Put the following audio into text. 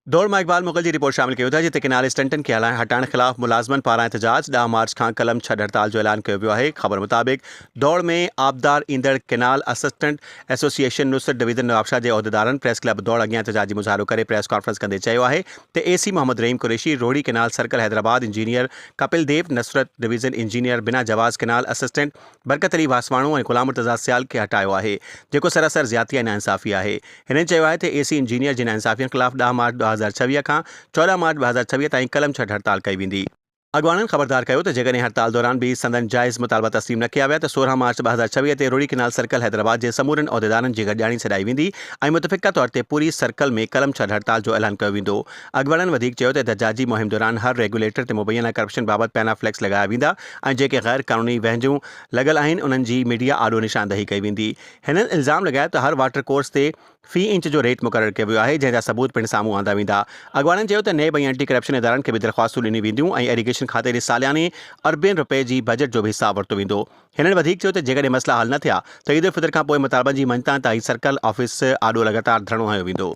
दौड़ मां इक़बाल मुग़ल की रिपोर्ट शामिल कयो था जिते किनारे स्टंटन के हटाइण ख़िलाफ़ मुलाज़मन पारां एहतजाज 10 मार्च खां कलम छॾ हड़ताल जो ऐलान कयो वियो आहे। ख़बर मुताबिक़ दौड़ में आबदार ईंदड़ केनाल असिस्टेंट एसोसिएशन नुसरत डिवीज़न नवाबशाह जे उहिदेदारनि प्रेस क्लब दौड़ अॻियां एहतजाजी मुज़ाहिरो करे प्रेस कॉन्फ्रेंस कंदे चयो आहे त AC Mohammad Rahim Qureshi Rohri canal circle Hyderabad engineer Kapil Dev Nasrat division engineer बिना जवाज़ केनाल असिस्टेंट बरकत अली वासवाणू ऐं ग़ुलाम मुर्तज़ा सियाल खे हटायो आहे जेको सरासर ज़्यादती ऐं नाइंसाफ़ी आहे। हिननि चयो आहे त एसी इंजीनियर जी नाइंसाफ़ियनि ख़िलाफ़ 10 मार्च 2026 खां 14 मार्च 2026 ताईं कलम छॾ हड़ताल कई वेंदी। अॻवाननि ख़बरदार कयो त जेकॾहिं हड़ताल दौरान बि संदन जाइज़ मुतालबा तस्लीम न कया विया त 16 मार्च 2026 ते रोड़ी केनाल सर्कल हैदराबाद जे समूरनि उहिदेदारनि जी गॾिजाणी छॾाई वेंदी ऐं मुतफ़िक़ा तौर ते पूरी सर्कल में कलम छॾ हड़ताल जो ऐलान कयो वेंदो। अॻवाननि वधीक चयो त एहतजाजी मुहिम दौरान हर रेगुलेटर ते मुबैना करप्शन बाबति पैना फ्लैक्स लॻाया वेंदा ऐं जेके ग़ैर क़ानूनी वहिंजूं लॻल आहिनि उन्हनि जी मीडिया आॾो निशानदही कई वेंदी। हिननि इल्ज़ाम लॻायो त हर वाटर कोर्स ते फ़ी इंच जो रेट मुक़ररु कयो वियो आहे जंहिंजा सबूत पिणु साम्हूं आंदा वेंदा। अॻवाननि चयो त नेब ऐं एंटी करप्शन इदारनि खे बि दरख़्वास्तूं ॾिनियूं वेंदियूं ऐं इरीगेशन खाते ॾे सालियाने अरबें रुपए जी बजट जो बि हिसाब वरितो वेंदो। हिननि वधीक चयो त जेकॾहिं मसइला हल न थिया त ईद उल फितर खां पोइ मुतालबनि जी मंझतां ताईं सर्कल ऑफिस आॾो लगातार धरणो हयो वेंदो।